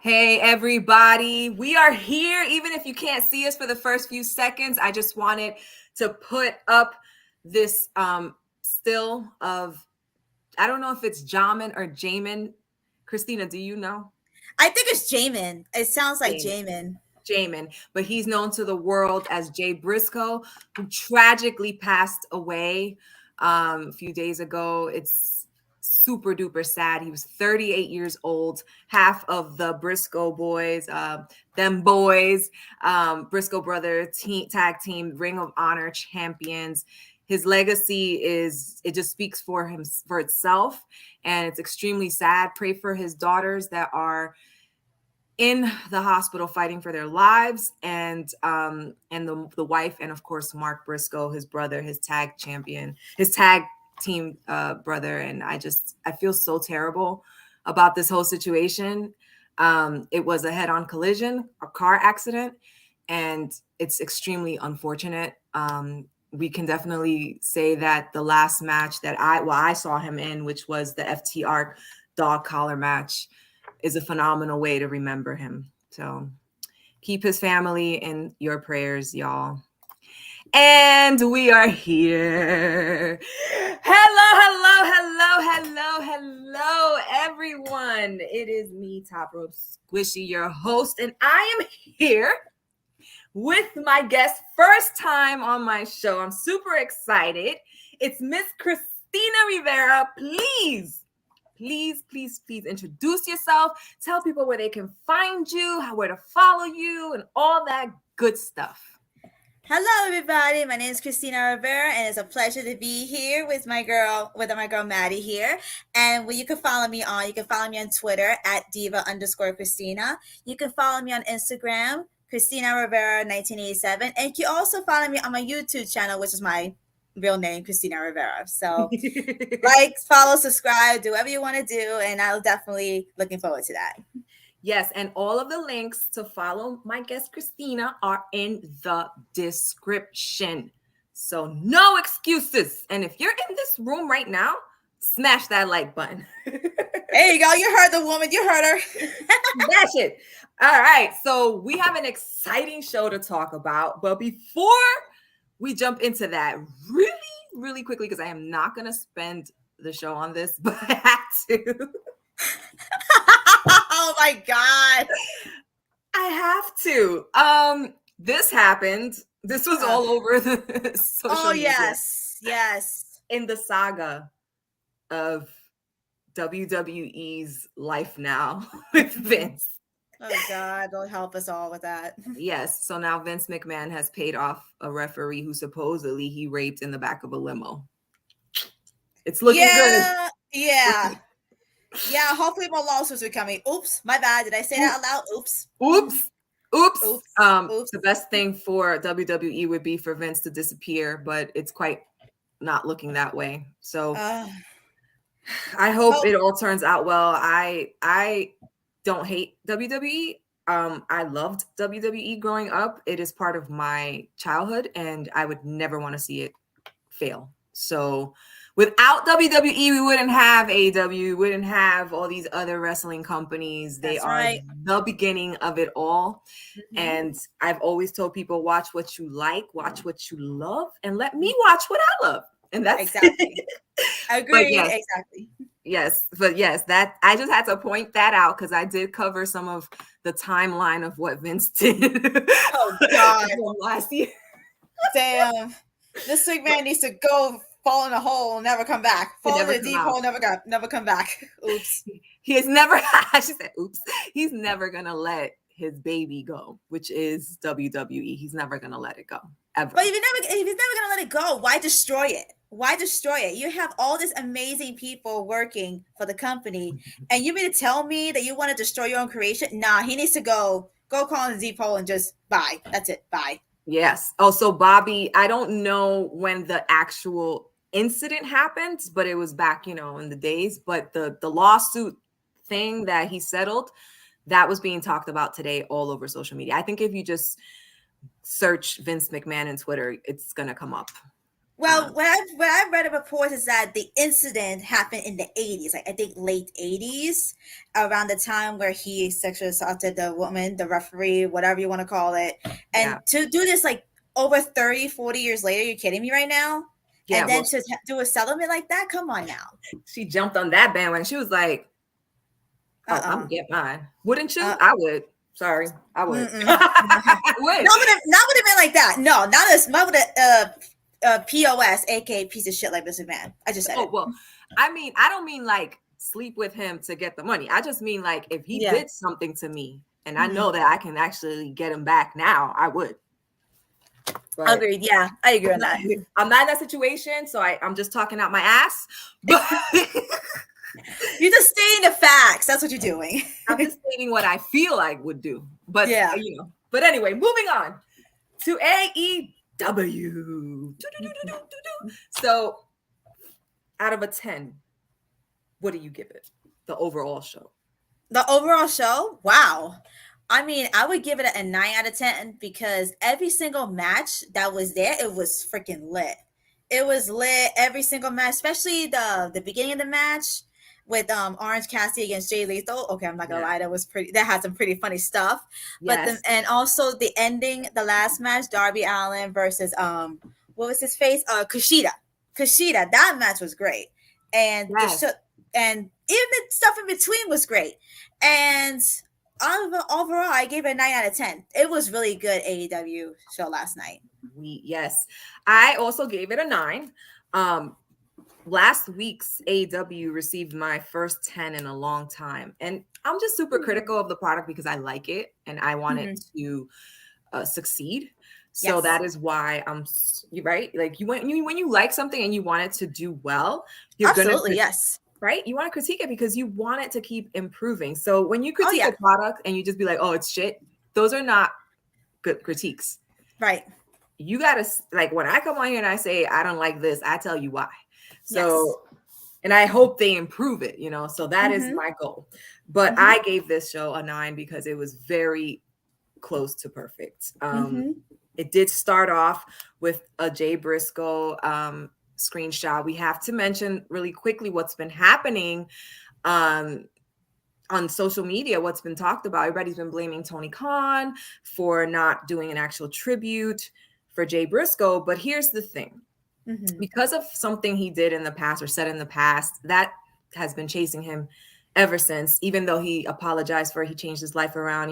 Hey, everybody. We are here. Even if you can't see us for the first few seconds, I just wanted to put up this still of, I don't know if it's Jamin or Jamin. Christina, do you know? I think it's Jamin. It sounds like Jamin. Jamin. Jamin, but he's known to the world as Jay Briscoe, who tragically passed away a few days ago. It's super duper sad. He was 38 years old, half of the Briscoe boys, them boys, Briscoe brother tag team, Ring of Honor champions. His legacy it just speaks for him for itself, and it's extremely sad. Pray for his daughters that are in the hospital fighting for their lives, and the wife, and of course Mark Briscoe, his brother, his tag team brother. And I feel so terrible about this whole situation. It was a head-on collision, a car accident, and it's extremely unfortunate. We can definitely say that the last match that I saw him in, which was the FTR dog collar match, is a phenomenal way to remember him. So keep his family in your prayers, y'all. And we are here. Hello, everyone. It is me, Top Rope Squishy, your host, and I am here with my guest, first time on my show. I'm super excited. It's Miss Christina Rivera. Please introduce yourself. Tell people where they can find you, where to follow you, and all that good stuff. Hello, everybody. My name is Christina Rivera, and it's a pleasure to be here with my girl Maddy here. And you can follow me on Twitter at diva_Christina. You can follow me on Instagram, Christina Rivera 1987, and you can also follow me on my YouTube channel, which is my real name, Christina Rivera. So follow, subscribe, do whatever you want to do, and I'll definitely looking forward to that. Yes, and all of the links to follow my guest Christina are in the description. So no excuses. And if you're in this room right now, smash that like button. There you go. You heard the woman. You heard her. Smash it. All right. So we have an exciting show to talk about. But before we jump into that really quickly, because I am not going to spend the show on this, but I have to. Oh my God. I have to. This happened. This was all over the social media. Yes. In the saga of WWE's Life Now with Vince. Oh God, don't help us all with that. Yes. So now Vince McMahon has paid off a referee who supposedly he raped in the back of a limo. It's looking good. Yeah. Hopefully more lawsuits are coming. Oops, my bad. Did I say that out loud? Oops. The best thing for WWE would be for Vince to disappear, but it's quite not looking that way. So I hope it all turns out well. I don't hate WWE. I loved WWE growing up. It is part of my childhood, and I would never want to see it fail. So without WWE, we wouldn't have AEW, we wouldn't have all these other wrestling companies. They are the beginning of it all. Mm-hmm. And I've always told people, watch what you like, watch what you love, and let me watch what I love. And that's exactly. Agreed. Exactly. Yes, but yes, that I just had to point that out because I did cover some of the timeline of what Vince did. Oh God, last year. Damn, this McMahon needs to go fall in a hole, never come back. Fall in a deep hole, never come back. Oops. He is never. She said, "Oops." He's never gonna let his baby go, which is WWE. He's never gonna let it go ever. But if he's never gonna let it go, why destroy it? Why destroy it? You have all these amazing people working for the company, and you mean to tell me that you want to destroy your own creation? Nah, he needs to go call in the deep hole and just bye. That's it. Bye. Yes. Oh, so Bobby, I don't know when the actual incident happened, but it was back, in the days. But the lawsuit thing that he settled, that was being talked about today all over social media. I think if you just search Vince McMahon on Twitter, it's gonna come up. Well, what I've read of reports is that the incident happened in the 80s, like I think late 80s, around the time where he sexually assaulted the woman, the referee, whatever you want to call it. And Yeah. to do this like over 30, 40 years later, you're kidding me right now? Yeah. And then Well, to do a settlement like that? Come on now. she jumped on that bandwagon. She was like, "Oh, I'm gonna get mine." Wouldn't you? I would. Sorry, I would. I would. Not would have been like that. No, not with a POS, aka piece of shit like Mr. Man. I just said it. Well, I mean, I don't mean like sleep with him to get the money. I just mean like if he did something to me and I know that I can actually get him back now, I would. But agreed. Yeah, I agree on that. I'm not in that situation, so I'm just talking out my ass. But you're just stating the facts. That's what you're doing. I'm just stating what I feel I would do. But But anyway, moving on to AEW. So, out of a 10, what do you give it? The overall show. The overall show? Wow. I mean, I would give it a 9 out of 10 because every single match that was there, it was freaking lit. It was lit every single match, especially the beginning of the match with Orange Cassidy against Jay Lethal. Okay, I'm not gonna lie, that had some pretty funny stuff. Yes. But and also the ending, the last match, Darby Allin versus what was his face? Kushida. That match was great. And and even the stuff in between was great. And overall, I gave it a 9 out of 10. It was really good AEW show last night. Yes. I also gave it a 9. Last week's AEW received my first 10 in a long time. And I'm just super critical of the product because I like it and I want it to succeed. So that is why you're right. Like when you like something and you want it to do well, you're absolutely gonna right? You want to critique it because you want it to keep improving. So when you critique a product and you just be like, "Oh, it's shit," those are not good critiques. Right. You gotta like when I come on here and I say I don't like this, I tell you why. So, and I hope they improve it, so that is my goal. But I gave this show a 9 because it was very close to perfect. It did start off with a Jay Briscoe screenshot. We have to mention really quickly what's been happening on social media, what's been talked about. Everybody's been blaming Tony Khan for not doing an actual tribute for Jay Briscoe. But here's the thing. Because of something he did in the past or said in the past, that has been chasing him ever since, even though he apologized for it, he changed his life around,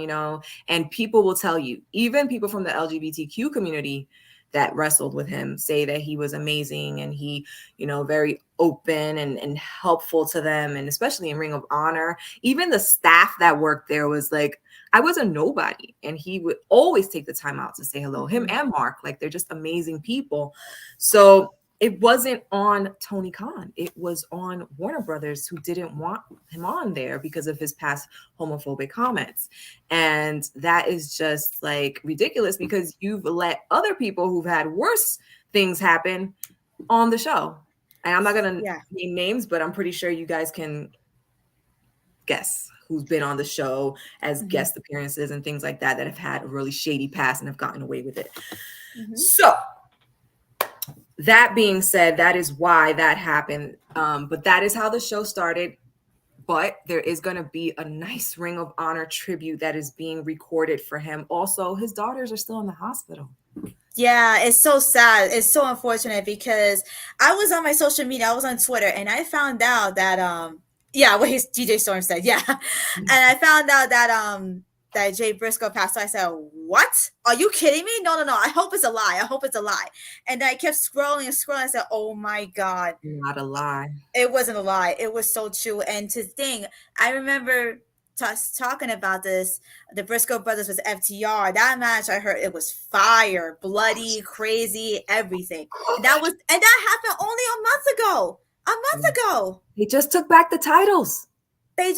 and people will tell you, even people from the LGBTQ community that wrestled with him say that he was amazing and he, very open and helpful to them. And especially in Ring of Honor, even the staff that worked there was like, I was a nobody. And he would always take the time out to say hello, him and Mark, like they're just amazing people. So it wasn't on Tony Khan. It was on Warner Brothers, who didn't want him on there because of his past homophobic comments. And that is just like ridiculous because you've let other people who've had worse things happen on the show. And I'm not going to name names, but I'm pretty sure you guys can guess who's been on the show as guest appearances and things like that have had a really shady past and have gotten away with it. So that being said, that is why that happened. But that is how the show started. But there is going to be a nice Ring of Honor tribute that is being recorded for him. Also, his daughters are still in the hospital. Yeah, it's so sad. It's so unfortunate because I was on my social media. I was on Twitter and I found out that what his DJ Storm said. Yeah. And I found out that that Jay Briscoe passed away. I said, what? Are you kidding me? No. I hope it's a lie. And I kept scrolling. I said, oh my God. Not a lie. It wasn't a lie. It was so true. And to think, I remember talking about this, the Briscoe brothers was FTR. That match, I heard it was fire, bloody, crazy, everything. And that happened only a month ago. They just took back the titles. And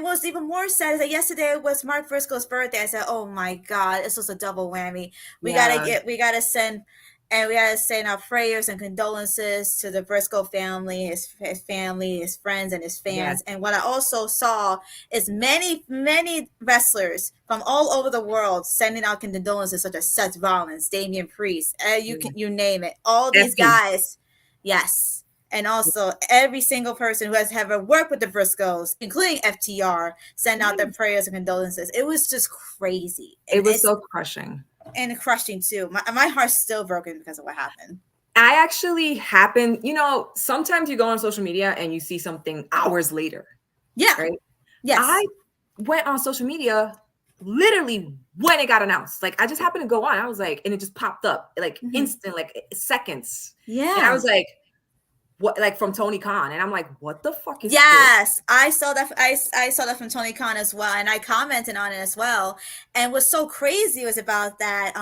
what's even more sad is that yesterday was Mark Briscoe's birthday. I said, oh my God, this was a double whammy. We gotta send And we had to send our prayers and condolences to the Briscoe family, his family, his friends, and his Yes. fans. And what I also saw is many wrestlers from all over the world sending out condolences, such as Seth Rollins, Damian Priest, you name it. All these Effie. guys, yes. And also every single person who has ever worked with the Briscoes, including FTR, send out their prayers and condolences. It was just crazy. And It was so crushing. And crushing too. My heart's still broken because of what happened. I actually happened, sometimes you go on social media and you see something hours later. Yeah. Right? Yes. I went on social media literally when it got announced. Like I just happened to go on. I was like, and it just popped up like instant, like seconds. Yeah. And I was like, what, like from Tony Khan, and I'm like, what the fuck is yes this? I saw that. I saw that from Tony Khan as well, and I commented on it as well. And what's so crazy was about that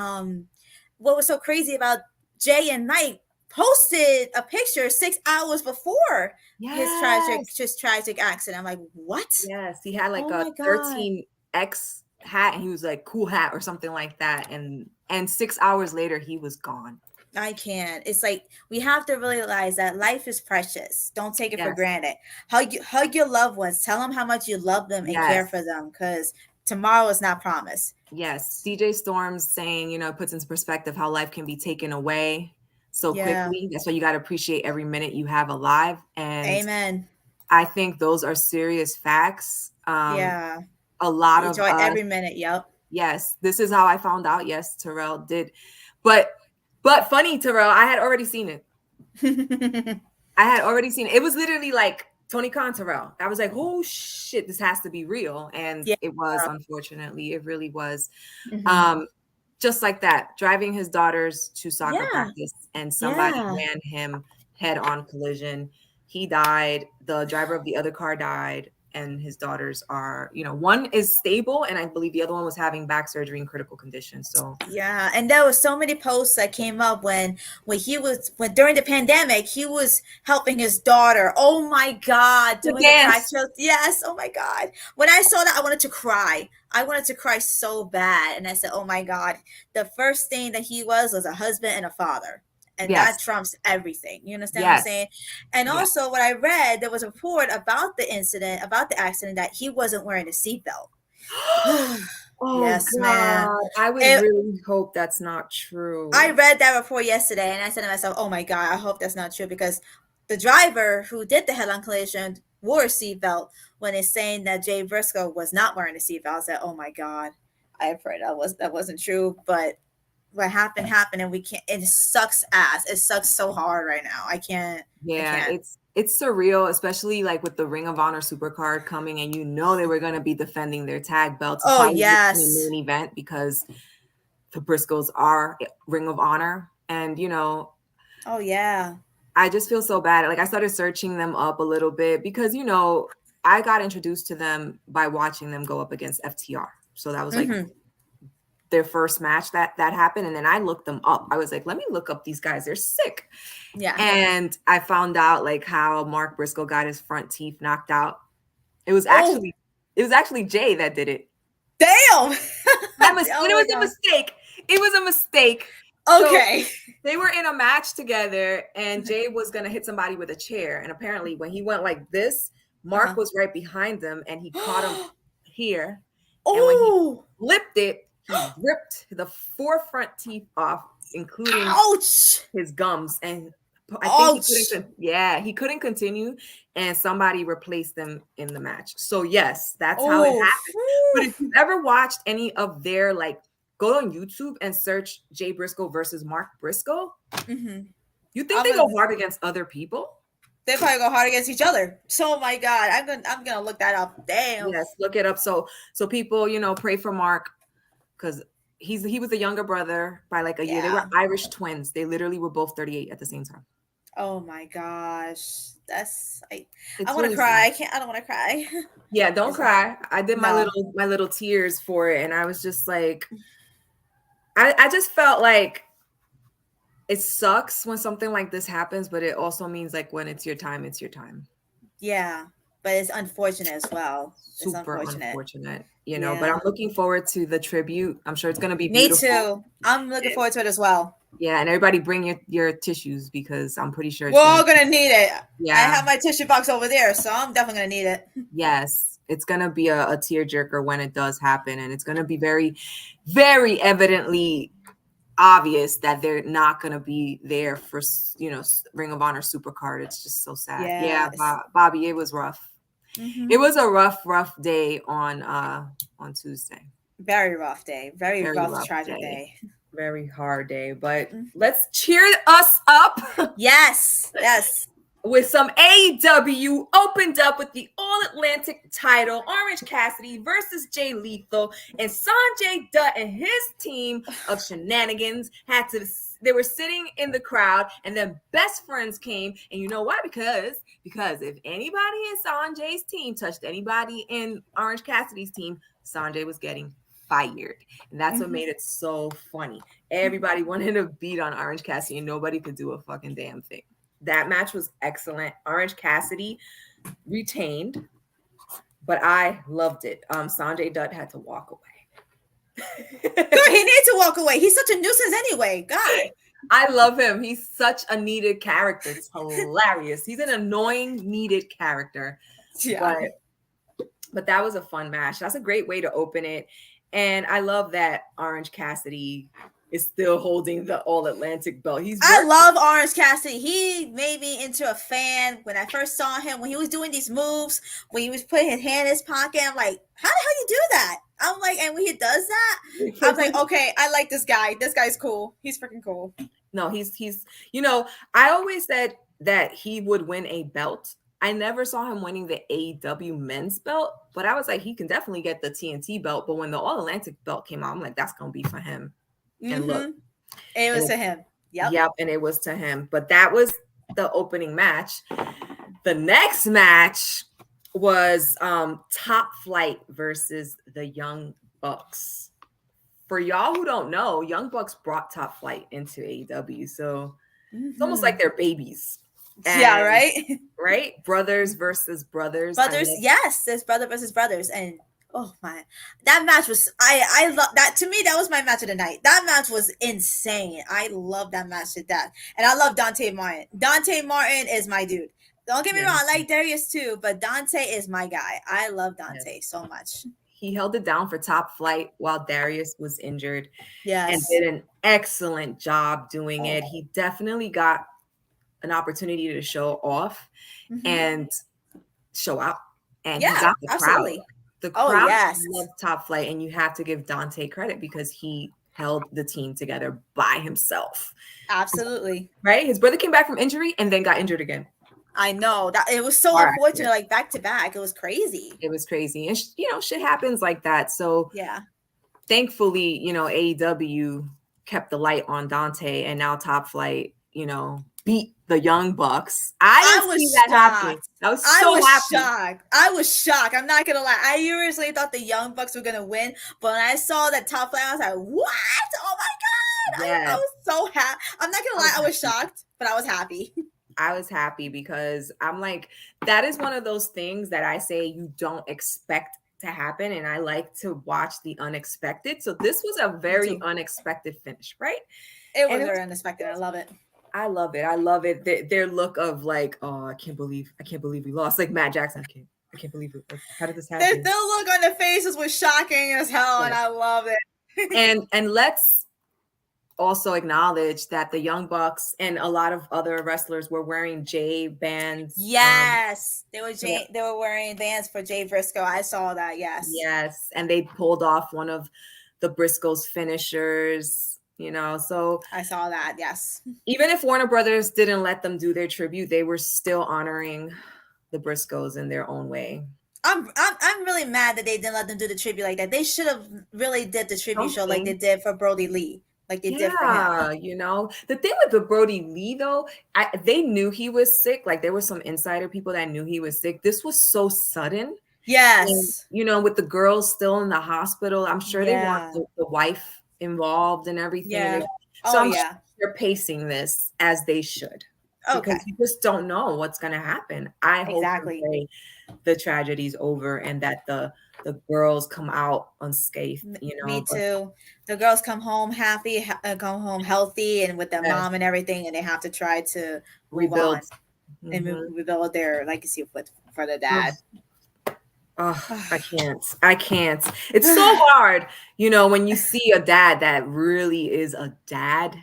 what was so crazy about Jay and Mike posted a picture 6 hours before his tragic accident. I'm like, what? Yes, he had like Oh a my God. 13X hat, and he was like, cool hat or something like that, and 6 hours later he was gone. I can't. It's like we have to realize that life is precious. Don't take it for granted. Hug your loved ones. Tell them how much you love them and care for them, because tomorrow is not promised. Yes. DJ Storm's saying, puts into perspective how life can be taken away so quickly. That's why you got to appreciate every minute you have alive. And amen. I think those are serious facts. Yeah. A lot of enjoy every minute. Yep. Yes. This is how I found out. Yes, Terrell did. But funny, Terrell, I had already seen it. It was literally like Tony Khan, Terrell. I was like, oh shit, this has to be real. And it was, unfortunately, it really was. Just like that, driving his daughters to soccer practice, and somebody ran him head-on collision. He died. The driver of the other car died. And his daughters are, one is stable, and I believe the other one was having back surgery in critical condition. So yeah, and there was so many posts that came up when during the pandemic he was helping his daughter. Oh my God, doing the practice. Yes, oh my God. When I saw that, I wanted to cry. I wanted to cry so bad, and I said, "Oh my God!" The first thing that he was a husband and a father. And that trumps everything. You understand what I'm saying? And also, what I read, there was a report about the incident, about the accident, that he wasn't wearing a seatbelt. Oh, yes, God. man. I would really hope that's not true. I read that report yesterday, and I said to myself, "Oh my God, I hope that's not true," because the driver who did the head-on collision wore a seatbelt. When it's saying that Jay Briscoe was not wearing a seatbelt, I said, "Oh my God, I prayed that wasn't true." But what happened, and we can't. It sucks ass. It sucks so hard right now. I can't. Yeah, it's surreal, especially like with the Ring of Honor Supercard coming, and they were going to be defending their tag belts. Oh yes, in the main event, because the Briscoes are Ring of Honor, and oh yeah. I just feel so bad. Like I started searching them up a little bit because I got introduced to them by watching them go up against FTR. So that was like their first match that happened. And then I looked them up. I was like, let me look up these guys. They're sick. Yeah. And I found out like how Mark Briscoe got his front teeth knocked out. It was actually Jay that did it. Damn. It was a mistake. It was a mistake. Okay. So they were in a match together, and Jay was going to hit somebody with a chair. And apparently when he went like this, Mark was right behind them, and he caught him here. And when he flipped it, he ripped the 4 front teeth off, including his gums. And I think he couldn't continue, and somebody replaced them in the match. So yes, that's how it happened. But if you've ever watched any of their go on YouTube and search Jay Briscoe versus Mark Briscoe. You think they go hard against other people? They probably go hard against each other. So, oh my God, I'm gonna look that up. Damn. Yes, look it up. So people, pray for Mark, because he was the younger brother by like a year. They were Irish twins. They literally were both 38 at the same time. Oh my gosh, I want to cry. I don't want to cry. Yeah, don't cry. I did my little tears for it, and I was just like, I just felt like it sucks when something like this happens, but it also means like when it's your time, it's your time. Yeah, but it's unfortunate as well. It's Super unfortunate, you know, but Yeah. I'm looking forward to the tribute. I'm sure it's going to be Me beautiful. too. I'm looking forward to it as well. Yeah, and everybody bring your tissues because I'm pretty sure We're all gonna need it. Yeah. I have my tissue box over there, so I'm definitely gonna need it. Yes, it's gonna be a tearjerker when it does happen, and it's gonna be very, very evidently obvious that they're not gonna be there for, you know, Ring of Honor Supercard. It's just so sad. Yes. Yeah, Bobby, it was rough. Mhm. It was a rough day on Tuesday. Very rough day. Very rough, tragic day. Very hard day, but let's cheer us up. Yes. With some AEW, opened up with the All-Atlantic title, Orange Cassidy versus Jay Lethal, and Sanjay Dutt and his team of shenanigans they were sitting in the crowd, and then best friends came, and you know why? Because if anybody in Sanjay's team touched anybody in Orange Cassidy's team, Sanjay was getting fired, and that's what made it so funny. Everybody wanted to beat on Orange Cassidy, and nobody could do a fucking damn thing. That match was excellent. Orange Cassidy retained, but I loved it. Sanjay Dutt had to walk away. Good, he needs to walk away. He's such a nuisance anyway. God. I love him. He's such a needed character. It's hilarious. He's an annoying, needed character. Yeah. But that was a fun match. That's a great way to open it. And I love that Orange Cassidy is still holding the All-Atlantic belt. I love Orange Cassidy. He made me into a fan when I first saw him, when he was doing these moves, when he was putting his hand in his pocket. I'm like, how the hell you do that? I'm like, and when he does that, I was like, okay, I like this guy. This guy's cool. He's freaking cool. No, he's you know, I always said that he would win a belt. I never saw him winning the AEW men's belt, but I was like, he can definitely get the TNT belt. But when the All-Atlantic belt came out, I'm like, that's going to be for him. And look, it was to him. Yep, and it was to him. But that was the opening match. The next match was Top Flight versus the Young Bucks. For y'all who don't know, Young Bucks brought Top Flight into AEW, so it's almost like they're babies. And, yeah, right. Right, brothers versus brothers. Yes, there's brother versus brothers, and oh my, that match was I love that. To me, that was my match of the night. That match was insane. I love that match to death, and I love Dante Martin. Dante Martin is my dude. Don't get me wrong, I like Darius too, but Dante is my guy. I love Dante so much. He held it down for Top Flight while Darius was injured. Yes, and did an excellent job doing it. He definitely got an opportunity to show off and show out, and he got the crowd. The crowd loved Top Flight, and you have to give Dante credit because he held the team together by himself. Absolutely. Right? His brother came back from injury and then got injured again. I know that it was so unfortunate, like back to back. It was crazy. It was crazy. And, you know, shit happens like that. So, yeah, thankfully, you know, AEW kept the light on Dante, and now Top Flight, you know, beat the Young Bucks. I was see that happening. I was so happy. I was shocked. I'm not gonna lie. I originally thought the Young Bucks were gonna win, but when I saw that Top Flight, I was like, "What? Oh my god!" Yes. I was so happy. I'm not gonna lie. I was shocked, but I was happy. I was happy because I'm like, that is one of those things that I say you don't expect to happen, and I like to watch the unexpected. So this was a very unexpected finish, right? It was very unexpected. I love it. I love it. I love it. Their look of like, oh, I can't believe we lost. Like Matt Jackson, I can't believe it. How did this happen? Their look on their faces was shocking as hell, and I love it. and let's also acknowledge that the Young Bucks and a lot of other wrestlers were wearing Jay bands. Yes, they were wearing bands for Jay Briscoe. I saw that. Yes, and they pulled off one of the Briscoe's finishers. You know, so I saw that. Yes. Even if Warner Brothers didn't let them do their tribute, they were still honoring the Briscoes in their own way. I'm really mad that they didn't let them do the tribute like that. They should have really did the tribute show like they did for Brody Lee. Like they did for him. You know, the thing with the Brody Lee though, they knew he was sick. Like there were some insider people that knew he was sick. This was so sudden. Yes. And, you know, with the girls still in the hospital, I'm sure they want the wife involved and everything. Yeah. So I'm sure they're pacing this as they should. because you just don't know what's going to happen. I hope the tragedy's over and that the girls come out unscathed, you know. Me too. The girls come home happy, come home healthy and with their mom and everything, and they have to try to rebuild and rebuild their legacy for the dad. Oh, I can't. It's so hard, you know, when you see a dad that really is a dad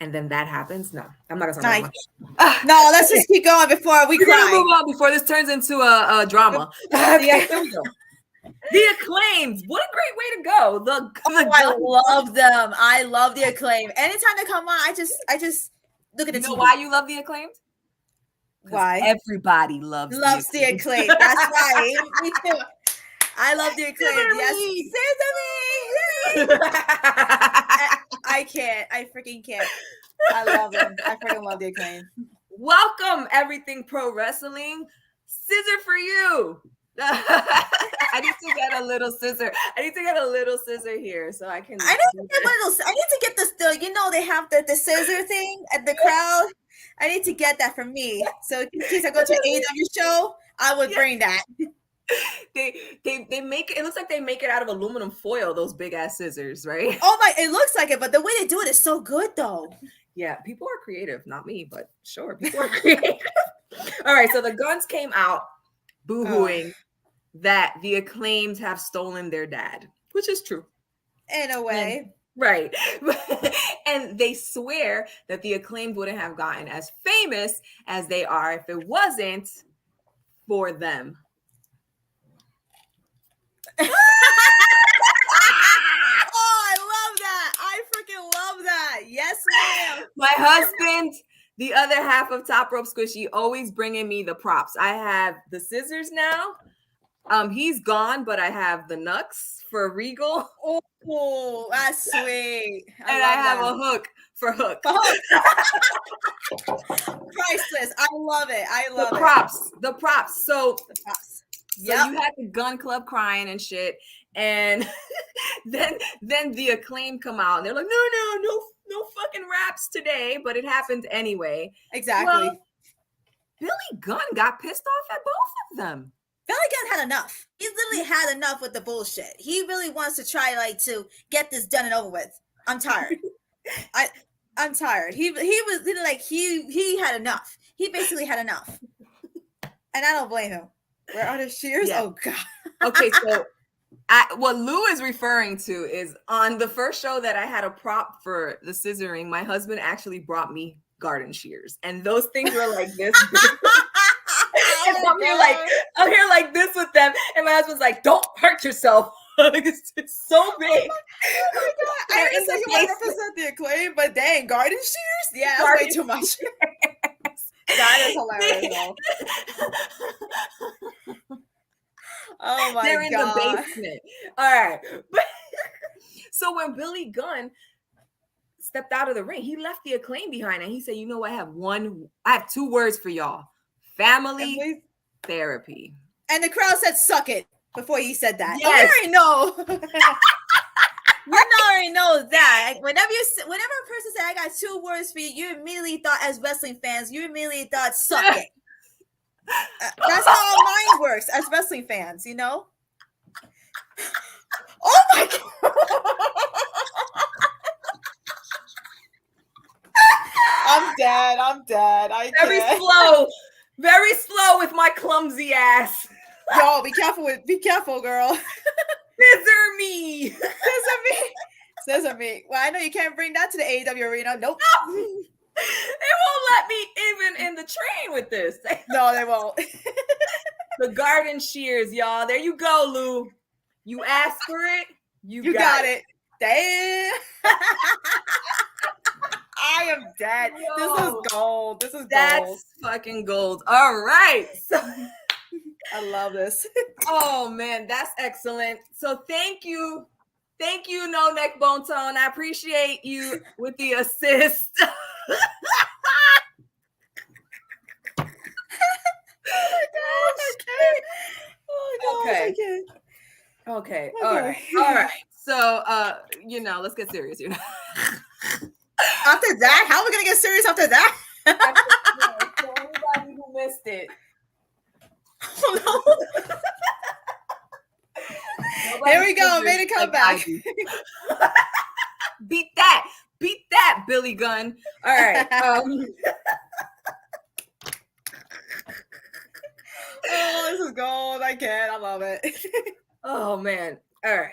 and then that happens. No, I'm not gonna talk about much. No, let's just keep going before we cry. Move on before this turns into a drama. Okay, here we go. The Acclaimed. What a great way to go. I love them. I love the Acclaimed. Anytime they come on, I just look at the TV. Why you love the Acclaimed? Why? Everybody loves the Acclaimed. That's right. Me too. I love the Acclaimed. Yes. I can't. I freaking can't. I love them. I freaking love the Acclaimed. Welcome, Everything Pro Wrestling. Scissor for you. I need to get a little scissor here so I can. I need to get one of those. I need to get this. You know, they have the scissor thing at the crowd. I need to get that for me. So in case I go to an AEW show, I would bring that. They make it. It looks like they make it out of aluminum foil. Those big ass scissors, right? Oh my! It looks like it, but the way they do it is so good, though. Yeah, people are creative. Not me, but sure, people are creative. All right, so the Guns came out boo-hooing that the Acclaimed have stolen their dad, which is true. In a way. Right. And they swear that the Acclaimed wouldn't have gotten as famous as they are if it wasn't for them. Oh, I love that. I freaking love that. Yes, ma'am. My husband, the other half of Top Rope Squishy, always bringing me the props. I have the scissors now. He's gone, but I have the Nux for Regal. Oh, that's sweet. I have a hook for Hook. Priceless. I love it. The props. So you had the Gun Club crying and shit. And then the Acclaim come out and they're like, no fucking raps today, but it happened anyway. Exactly. Well, Billy Gunn got pissed off at both of them. Billy Gunn had enough. He literally had enough with the bullshit. He really wants to try to get this done and over with. I'm tired. I'm tired. He was literally like he had enough. He basically had enough. And I don't blame him. Where are the shears? Yeah. Oh God. Okay, so what Lou is referring to is on the first show that I had a prop for the scissoring, my husband actually brought me garden shears. And those things were like this. And I'm here like this with them. And my husband's like, don't hurt yourself. It's so big. Oh my God. I didn't say you want to represent the Acclaim, but dang, garden shears? Yeah, that's way too much. That is hilarious, though. Oh my God. They're in the basement. All right. So when Billy Gunn stepped out of the ring, he left the Acclaim behind and he said, you know what? I have 2 words for y'all. Family therapy. And the crowd said, suck it, before he said that. Yes. We already know. We already know that. Whenever a person said, I got 2 words for you, you immediately thought, as wrestling fans, you immediately thought, suck it. That's how our mind works as wrestling fans, you know? Oh my God. I'm dead. Very slow with my clumsy ass. Yo, be careful, girl. Scissor me. Scissor me. Well, I know you can't bring that to the AEW arena. Nope. They won't let me even in the train with this. No, they won't. The garden shears, y'all. There you go, Lou. You asked for it. You got it. Damn. I am dead. Yo, this is gold. That's fucking gold. All right. So I love this. Oh man, that's excellent. So thank you, No Neck Bone Tone. I appreciate you with the assist. Okay. All right. So let's get serious. After that, how are we gonna get serious after that? missed it. Oh, no. Here we go. Made a comeback. Like Beat that, Billy Gunn. All right. Oh, this is gold. I can't. I love it. Oh man. All right.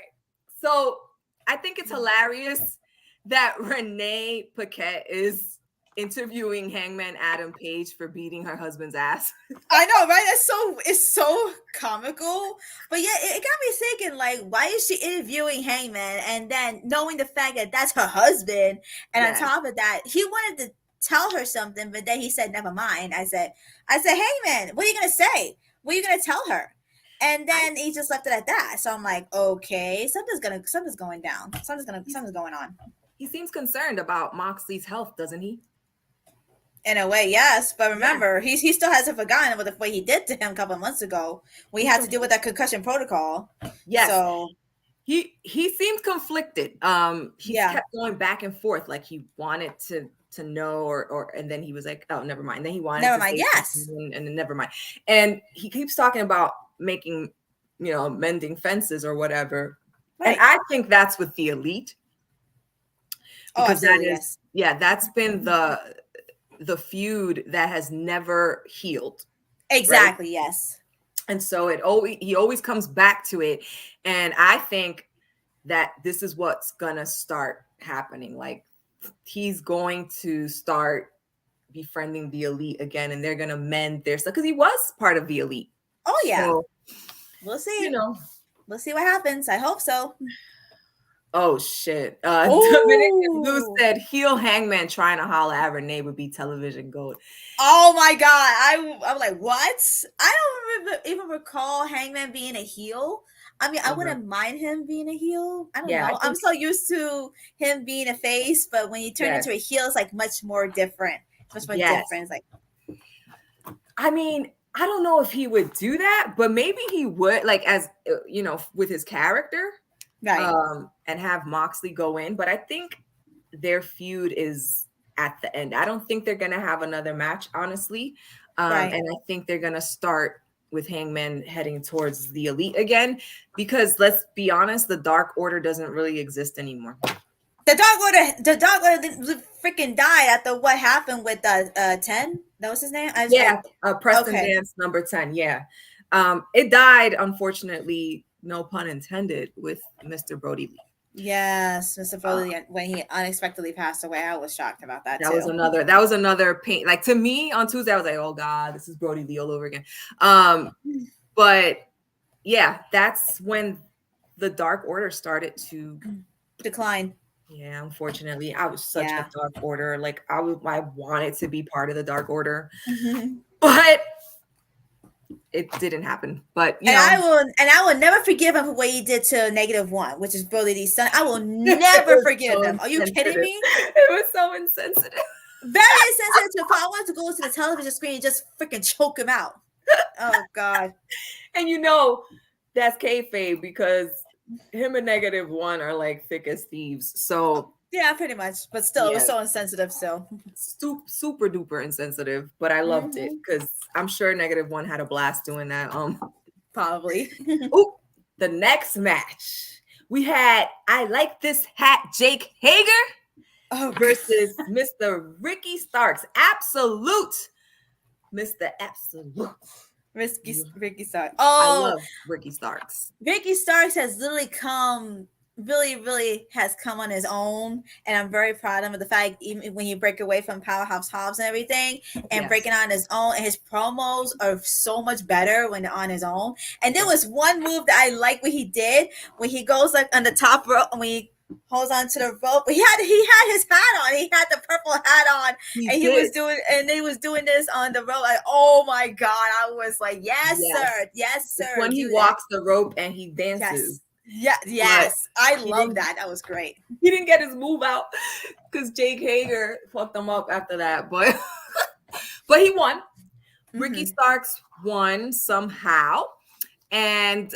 So I think it's hilarious that Renee Paquette is interviewing Hangman Adam Page for beating her husband's ass. I know, right? It's so comical. But yeah, it got me thinking, like, why is she interviewing Hangman and then knowing the fact that that's her husband? And on top of that, he wanted to tell her something, but then he said, never mind. I said, Hangman, what are you gonna say? What are you gonna tell her? And then he just left it at that. So I'm like, okay, something's going down. Something's going on. He seems concerned about Moxley's health, doesn't he? In a way, yes. But remember, he still hasn't forgotten what he did to him a couple of months ago when he had to deal with that concussion protocol. Yes. So he seems conflicted. He kept going back and forth, like he wanted to know, or and then he was like, oh, never mind. Then he wanted never to mind. Yes. And then never mind. And he keeps talking about making, mending fences or whatever. Right. And I think that's with the Elite. Because that's been the feud that has never healed. Exactly. Right? Yes. And so he always comes back to it. And I think that this is what's gonna start happening. Like he's going to start befriending the Elite again, and they're gonna mend their stuff because he was part of the Elite. Oh yeah. So, we'll see. We'll see what happens. I hope so. Oh shit. Dominican Blue said heel Hangman trying to holler at Renee would be television gold. Oh my god. I'm like, what? I don't even recall Hangman being a heel. I mean, I wouldn't mind him being a heel. I don't know. I'm so used to him being a face, but when you turn into a heel, it's like much more different. Much more different. It's like, I mean, I don't know if he would do that, but maybe he would, like, as with his character. Right. And have Moxley go in, but I think their feud is at the end. I don't think they're gonna have another match, honestly. And I think they're gonna start with Hangman heading towards the Elite again, because let's be honest, the Dark Order doesn't really exist anymore. The Dark Order freaking died after what happened with 10. That was his name. Preston Dance number 10. Yeah, it died, unfortunately. No pun intended, with Mr. Brody Lee. Yes, Mr. Brody Lee, when he unexpectedly passed away. I was shocked about that. That was another pain. Like, to me on Tuesday, I was like, oh God, this is Brody Lee all over again. But yeah, that's when the Dark Order started to decline. Yeah, unfortunately. I was such a Dark Order. Like I wanted to be part of the Dark Order. Mm-hmm. But it didn't happen, but I will never forgive him for what he did to -1, which is Brody Lee's son. I will never forgive him. Are you kidding me? It was so insensitive. Very insensitive. I wanted to go to the television screen and just freaking choke him out. Oh God. And that's kayfabe, because him and -1 are like thick as thieves. So yeah, pretty much. But still, it was so insensitive. Still, super duper insensitive. But I loved it because I'm sure -1 had a blast doing that. Probably. The next match we had, I like this hat, Jake Hager versus Mr. Ricky Starks. Absolute, Mr. Absolute. Ricky Starks. I love Ricky Starks. Ricky Starks has literally really has come on his own, and I'm very proud of him. The fact, even when you break away from Powerhouse Hobbs and everything, and breaking on his own, and his promos are so much better when they're on his own. And there was one move that I like what he did when he goes like on the top rope and when he holds on to the rope. He had his hat on. He had the purple hat on, he was doing this on the rope. Like, oh my God, I was like, yes sir. When he walks the rope and he dances. Yes. I love that. That was great. He didn't get his move out because Jake Hager fucked him up after that, but he won. Mm-hmm. Ricky Starks won somehow, and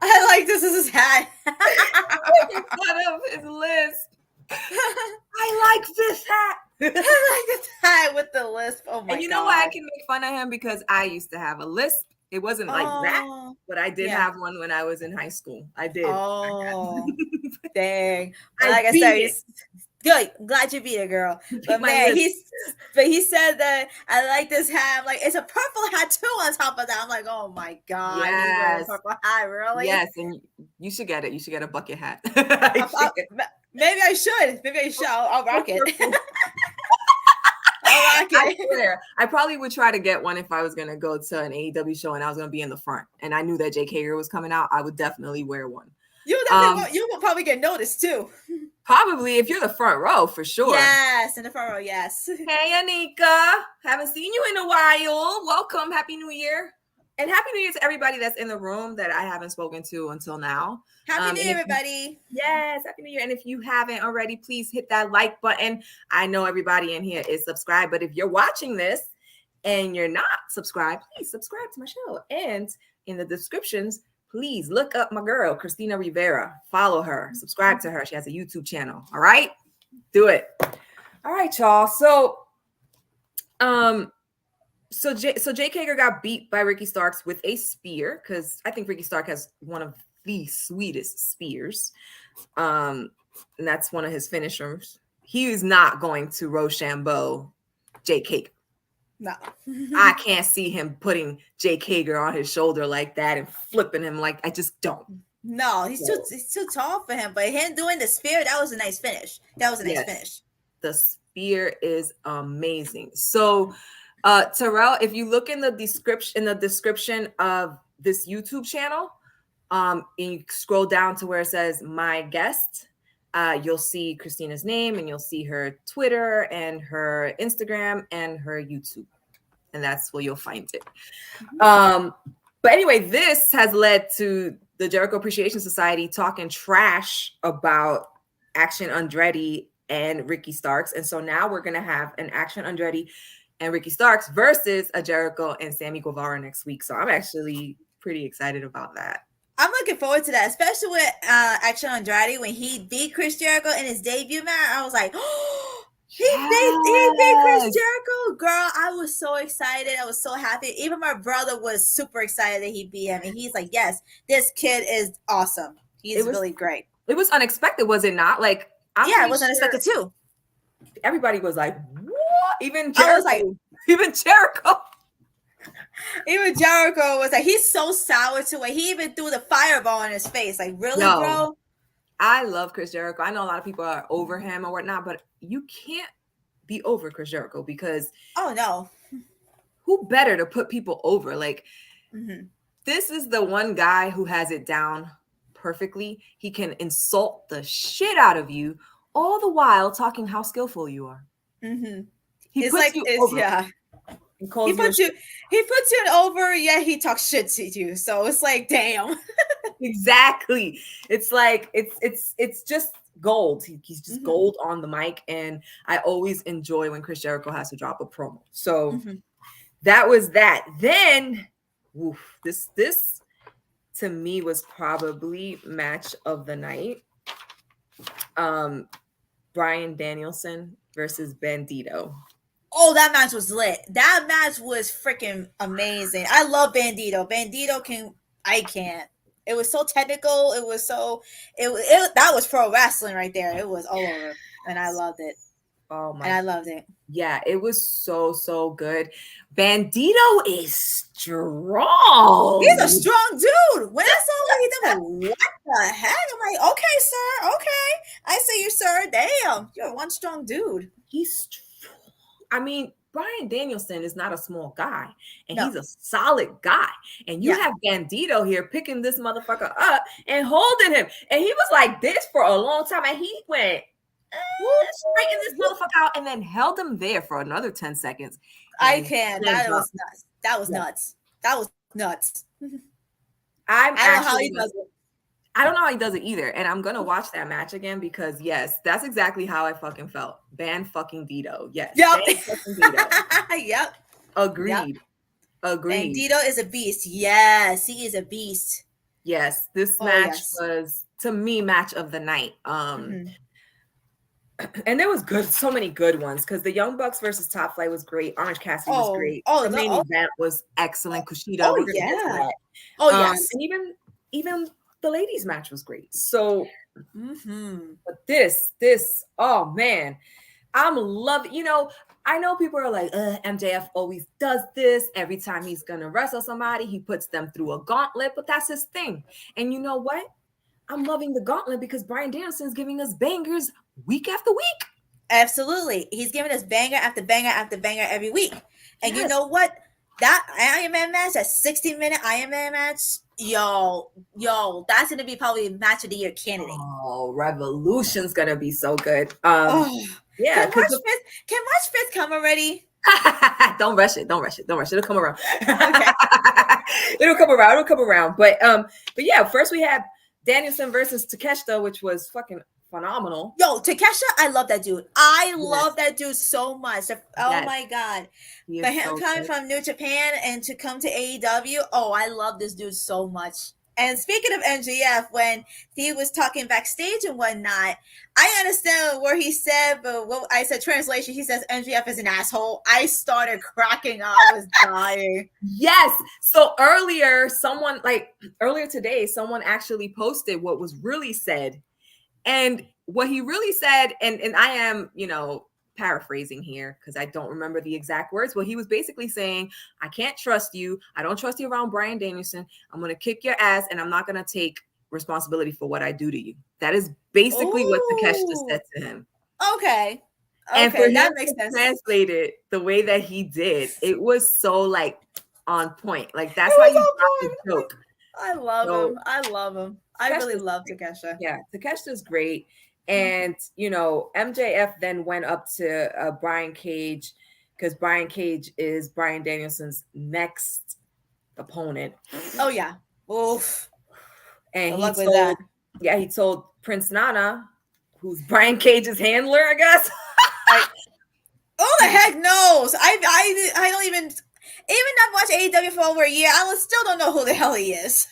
I like this is his hat. Making fun of his list. I like this hat. I like the tie with the lisp. Oh my And you know why I god. can make fun of him? Because I used to have a lisp. It wasn't like that, Oh, but I did yeah. have one when I was in high school. I did. Oh, dang. Well, I like I beat said, it. good. Glad you beat it, girl. Beat But my man, lisp. he said that I like this hat. I'm like, it's a purple hat too on top of that. I'm like, oh my god, he's wearing a Yes. purple hat, really? Yes. And you should get it. You should get a bucket hat. Maybe I should. Maybe I should. I'll rock it. I'll rock I it. swear, I probably would try to get one if I was going to go to an AEW show and I was going to be in the front and I knew that Jake Hager was coming out. I would definitely wear one. You will probably get noticed too. Probably if you're the front row for sure. Yes, in the front row, yes. Hey, Anika. Haven't seen you in a while. Welcome. Happy New Year. And Happy New Year to everybody that's in the room that I haven't spoken to until now. Happy New Year, everybody. Yes, Happy New Year. And if you haven't already, please hit that like button. I know everybody in here is subscribed, but if you're watching this and you're not subscribed, please subscribe to my show. And in the descriptions, please look up my girl, Christina Rivera. Follow her, subscribe to her. She has a YouTube channel. All right, do it. All right, y'all. So Jake Hager got beat by Ricky Starks with a spear because I think Ricky Stark has one of the sweetest spears. And that's one of his finishers. He is not going to Rochambeau Jake Hager. No. I can't see him putting Jake Hager on his shoulder like that and flipping him like I just don't. No, he's too tall for him. But him doing the spear, that was a nice finish. Finish. The spear is amazing. So Terrell, if you look in the description of this YouTube channel, and you scroll down to where it says my guest, you'll see Christina's name and you'll see her Twitter and her Instagram and her YouTube. And that's where you'll find it. But anyway, this has led to the Jericho Appreciation Society talking trash about Action Andretti and Ricky Starks. And so now we're going to have an Action Andretti and Ricky Starks versus a Jericho and Sammy Guevara next week. So I'm actually pretty excited about that. I'm looking forward to that, especially with Action Andretti when he beat Chris Jericho in his debut match. I was like, oh, he beat Chris Jericho. Girl, I was so excited. I was so happy. Even my brother was super excited that he beat him. And he's like, yes, this kid is awesome. He's really great. It was unexpected, was it not? Like, it was unexpected too. Everybody was like, what? Even Jericho. Even Jericho was like, he's so sour to it. He even threw the fireball in his face. Like, really, bro? I love Chris Jericho. I know a lot of people are over him or whatnot, but you can't be over Chris Jericho because who better to put people over? Like, this is the one guy who has it down perfectly. He can insult the shit out of you, all the while talking how skillful you are. He puts you over. Yeah. He puts you over, he talks shit to you. So it's like, damn. Exactly. It's like it's just gold. He's just gold on the mic, and I always enjoy when Chris Jericho has to drop a promo. So that was that. Then this to me was probably match of the night. Bryan Danielson versus Bandito. Oh, that match was lit. That match was freaking amazing. I love Bandito. I can't. It was so technical. It was that was pro wrestling right there. It was all over. And I loved it. Oh my. And I loved it. Yeah, it was so good. Bandito is strong. He's a strong dude. When I saw what he did, I'm like, what the heck? I'm like, okay, sir. Okay. I see you, sir. Damn. You're one strong dude. I mean, Bryan Danielson is not a small guy, and he's a solid guy. And you have Bandito here picking this motherfucker up and holding him. And he was like this for a long time, and he went straighten this motherfucker out and then held him there for another 10 seconds. I can't. That was nuts. That was nuts. I don't know how he does it. I don't know how he does it either. And I'm going to watch that match again because, yes, that's exactly how I fucking felt. Bandito. Yes. Yep. Yep. Agreed. Bandito is a beast. Yes, he is a beast. Yes. This match was, to me, match of the night. And there was so many good ones because the Young Bucks versus Top Flight was great. Orange Cassidy was great. The main event was excellent. Kushida, we're gonna get to that. Yes. And even the ladies match was great. So, but this, oh man, I'm loving. I know people are like, MJF always does this. Every time he's gonna wrestle somebody, he puts them through a gauntlet. But that's his thing. And you know what? I'm loving the gauntlet because Bryan Danielson's giving us bangers week after week. Absolutely. He's giving us banger after banger after banger every week. And you know what? That Iron Man match, that 60-minute Iron Man match, yo, that's going to be probably match of the year candidate. Oh, Revolution's going to be so good. Yeah. Can March 5th come already? Don't rush it. It'll come around. Okay. It'll come around. But yeah, first we had Danielson versus Takeshita, which was fucking phenomenal. Yo, Takeshita, I love that dude. I love that dude so much. Oh my God. But him coming from New Japan and to come to AEW, I love this dude so much. And speaking of MJF, when he was talking backstage and whatnot, I understand what he said, but what I said, translation, he says MJF is an asshole. I started cracking up. I was dying. Yes. So earlier today, someone actually posted what was really said. And what he really said, and I am, paraphrasing here because I don't remember the exact words. Well, he was basically saying, I can't trust you. I don't trust you around Bryan Danielson. I'm going to kick your ass and I'm not going to take responsibility for what I do to you. That is basically what Takeshita said to him. Okay. And for that makes sense. Translated the way that he did, it was so on point. That's why you dropped the joke. I love him. I really love Takeshita. Yeah, Takeshita's great. And, MJF then went up to Brian Cage because Brian Cage is Bryan Danielson's next opponent. Oh, yeah. Oof. And he told Prince Nana, who's Brian Cage's handler, I guess. Who the heck knows? I don't even not watch AEW for over a year. I still don't know who the hell he is.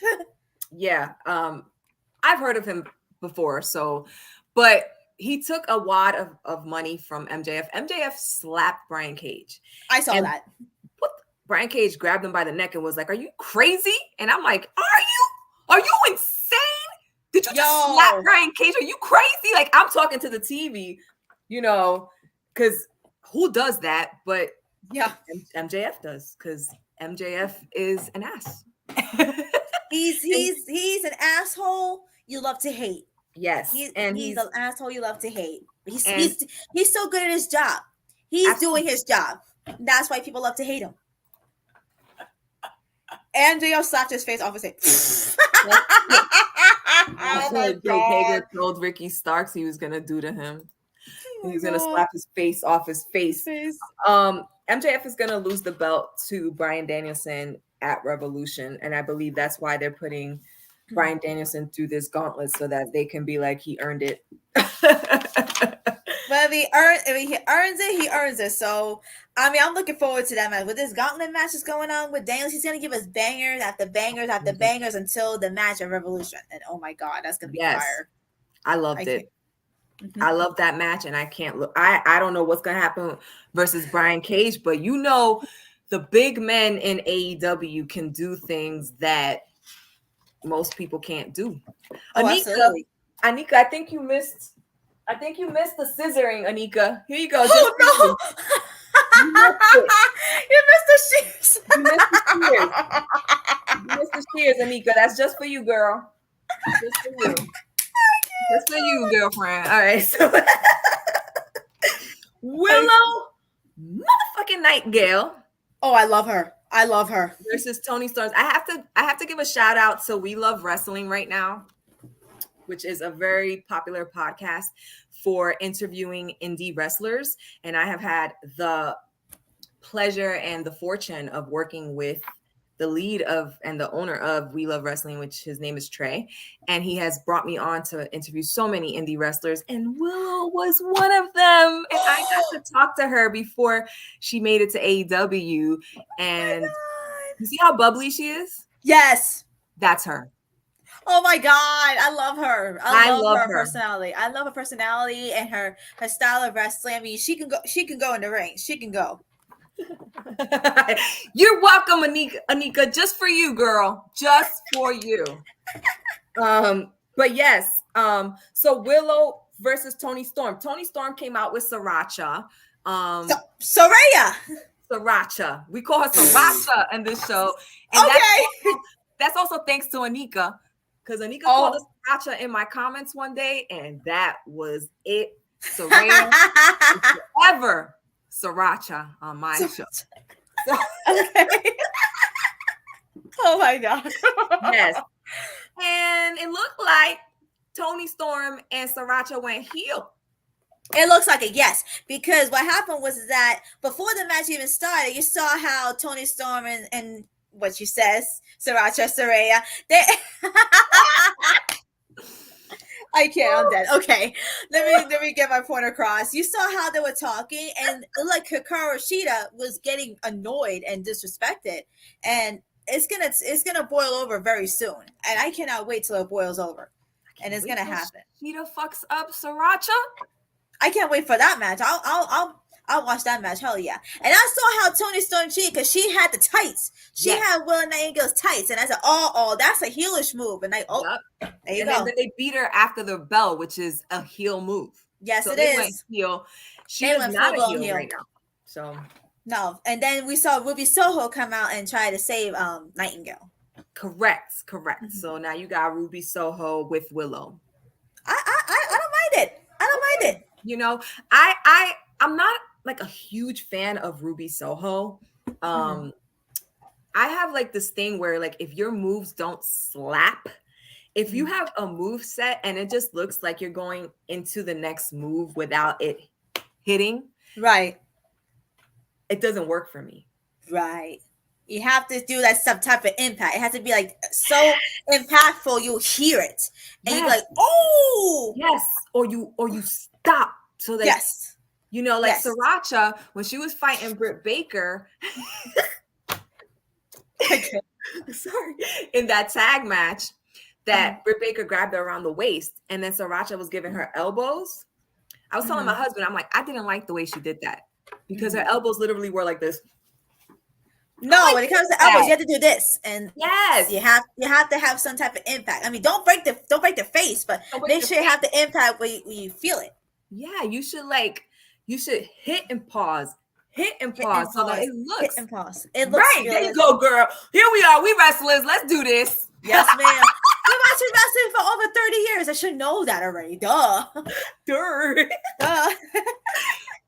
Yeah. I've heard of him before, but he took a wad of money from MJF. MJF slapped Brian Cage. I saw that. Brian Cage grabbed him by the neck and was like, "Are you crazy?" And I'm like, Are you insane? Did you just slap Brian Cage? Are you crazy? I'm talking to the TV, because who does that? But yeah, MJF does, because MJF is an ass. He's an asshole you love to hate. Yes, he's an asshole you love to hate. He's so good at his job. He's doing his job. That's why people love to hate him. And JL slapped his face off his face. Oh my God. Hager told Ricky Starks he was gonna do to him. He was gonna slap his face off his face. MJF is gonna lose the belt to Bryan Danielson at Revolution, and I believe that's why they're putting Bryan Danielson through this gauntlet so that they can be like, he earned it. Well, he earns it. So, I'm looking forward to that match. With this gauntlet match that's going on with Daniels, he's going to give us bangers after bangers after bangers until the match at Revolution. And oh my God, that's going to be fire. I loved it. I love that match, and I can't look. I don't know what's going to happen versus Brian Cage, but the big men in AEW can do things that most people can't do. Absolutely. Anika, I think you missed the scissoring, Anika. Here you go. Oh no! You missed the shears. You missed the shears, Anika. That's just for you, girl. Just for you. Just for you, girlfriend. All right. So Willow motherfucking Nightingale. Oh, I love her. Versus Tony Storm. I have to give a shout out to We Love Wrestling right now, which is a very popular podcast for interviewing indie wrestlers. And I have had the pleasure and the fortune of working with the lead of and the owner of We Love Wrestling, which his name is Trey. And he has brought me on to interview so many indie wrestlers, and Willow was one of them. And I got to talk to her before she made it to AEW. And you see how bubbly she is? Yes. That's her. Oh my God, I love her. I love love her her. personality. I love her personality and her style of wrestling. I mean, she can go. She can go in the ring. She can go. You're welcome, Anika. Just for you, girl. Just for you. But yes. So Willow versus Tony Storm. Tony Storm came out with Sriracha. Saraya. Sriracha. We call her Sriracha in this show. And that's also thanks to Anika. Because Anika called us Sriracha in my comments one day, and that was it. Saraya forever Sriracha on my show. Okay. Oh my God. Yes. And it looked like Tony Storm and Sriracha went heel. It looks like it, yes. Because what happened was that before the match even started, you saw how Tony Storm and what she says, Saraya, they I can't. I'm dead. Okay, let me get my point across. You saw how they were talking, and like Takeshita was getting annoyed and disrespected, and it's gonna boil over very soon. And I cannot wait till it boils over, and it's gonna happen. Takeshita fucks up Sriracha. I can't wait for that match. I'll watch that match. Hell yeah! And I saw how Tony Storm cheated because she had the tights. She had Will Nightingale's tights, and I said, "Oh, that's a heelish move." And there you go. Then they beat her after the bell, which is a heel move. Yes, so it they is. Went heel. She is not a heel right now. So no, and then we saw Ruby Soho come out and try to save Nightingale. Correct. Mm-hmm. So now you got Ruby Soho with Willow. I don't mind it. I don't mind it. You know, I'm not like a huge fan of Ruby Soho. I have like this thing where like if your moves don't slap, if you have a move set and it just looks like you're going into the next move without it hitting, right, it doesn't work for me. Right. You have to do that some type of impact. It has to be like so impactful you'll hear it. And you're like, oh yes. Or you stop so that you know, like Sriracha, when she was fighting Britt Baker, sorry, in that tag match, that Britt Baker grabbed her around the waist, and then Sriracha was giving her elbows. I was telling my husband, I'm like, I didn't like the way she did that because her elbows literally were like this. No, when it comes to elbows, you have to do this, and yes, you have to have some type of impact. I mean, don't break the face, but make sure you have the impact when you feel it. Yeah, you should hit and pause. So that it looks. Hit and pause. It looks right. There you go, girl. Here we are. We wrestlers. Let's do this. Yes, ma'am. I've watched wrestling for over 30 years. I should know that already. Duh.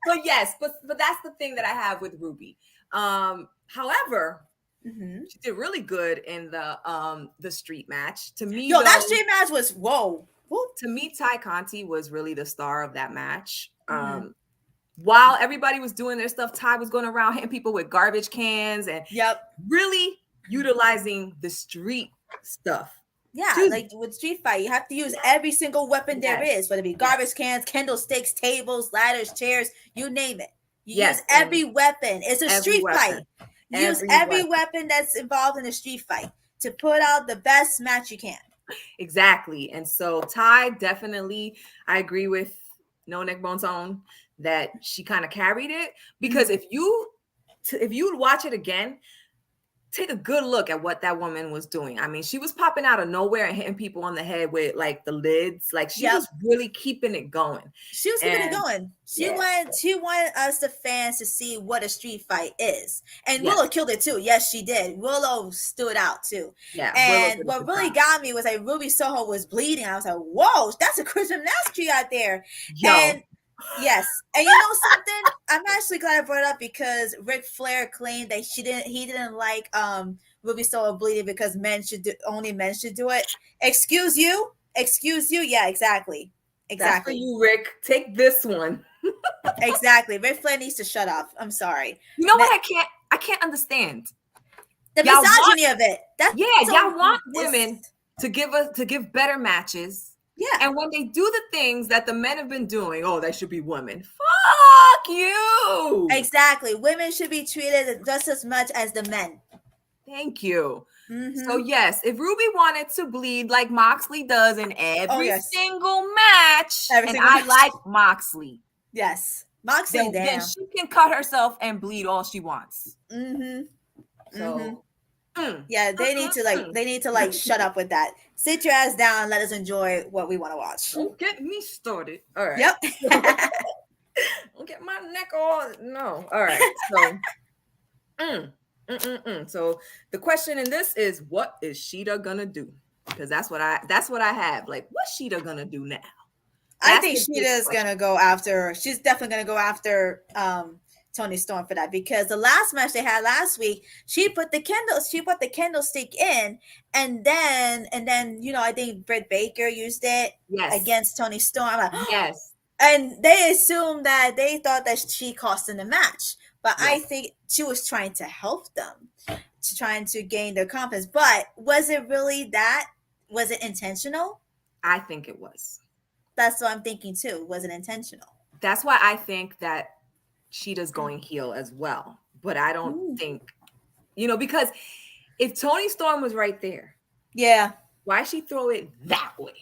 But yes, but that's the thing that I have with Ruby. However, she did really good in the street match. To me, that street match was whoa. To me, Ty Conti was really the star of that match. While everybody was doing their stuff, Ty was going around hitting people with garbage cans and really utilizing the street stuff. Yeah, like with street fight, you have to use every single weapon there is, whether it be garbage cans, candlesticks, tables, ladders, chairs, you name it. You use every weapon. It's a street fight. Use every weapon that's involved in a street fight to put out the best match you can. Exactly. And so Ty definitely, I agree with No Neck Bone Tone that she kind of carried it, because if you watch it again, take a good look at what that woman was doing. I mean, she was popping out of nowhere and hitting people on the head with like the lids. Like she was really keeping it going. She was keeping it going. She wanted us, the fans, to see what a street fight is. And Willow killed it too. Yes, she did. Willow stood out too. Yeah. And what really got me was like Ruby Soho was bleeding. I was like, whoa, that's a Christian mastery out there. And yes. And you know something? I'm actually glad I brought it up because Ric Flair claimed that he didn't like Ruby Soho bleeding because only men should do it. Excuse you? Yeah, exactly. That's for you, Rick. Take this one. Exactly. Ric Flair needs to shut up. I'm sorry. You know what I can't understand? The misogyny of it. Y'all want women to give better matches. Yeah. And when they do the things that the men have been doing, they should be women. Fuck you. Exactly. Women should be treated just as much as the men. Thank you. Mm-hmm. So yes, if Ruby wanted to bleed like Moxley does in every yes. single match, Every and single I match. like Moxley, Yes. Moxley, then she can cut herself and bleed all she wants. Mm-hmm. So yeah, they need to like shut up with that. Sit your ass down and let us enjoy what we want to watch. Don't get me started. All right. Yep. Don't get my neck all no. All right. So So the question in this is, what is Shida gonna do? Because that's what I have. Like, what's Shida gonna do now? I think Sheeta's gonna go after. She's definitely gonna go after Toni Storm for that, because the last match they had last week, she put the candlestick in, and then I think Britt Baker used it against Toni Storm. Like, yes. And they assumed that they thought that she cost in the match, but I think she was trying to help them, trying to gain their confidence. But was it really that? Was it intentional? I think it was. That's what I'm thinking too. Was it intentional? That's why I think that Sheeta's going heel as well. But I don't think, because if Toni Storm was right there, why she throw it that way?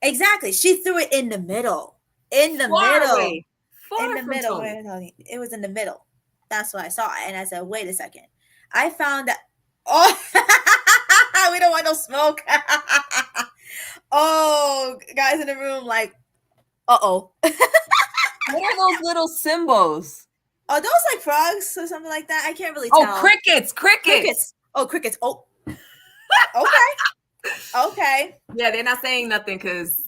Exactly. She threw it in the middle. In the middle. Away. In the middle. Tony. It was in the middle. That's what I saw. And I said, wait a second. I found that. Oh, we don't want no smoke. Oh, guys in the room, like, uh-oh. What are those little symbols? Are those like frogs or something like that? I can't really tell. Oh, crickets. Oh, crickets. Oh. Okay. Yeah, they're not saying nothing because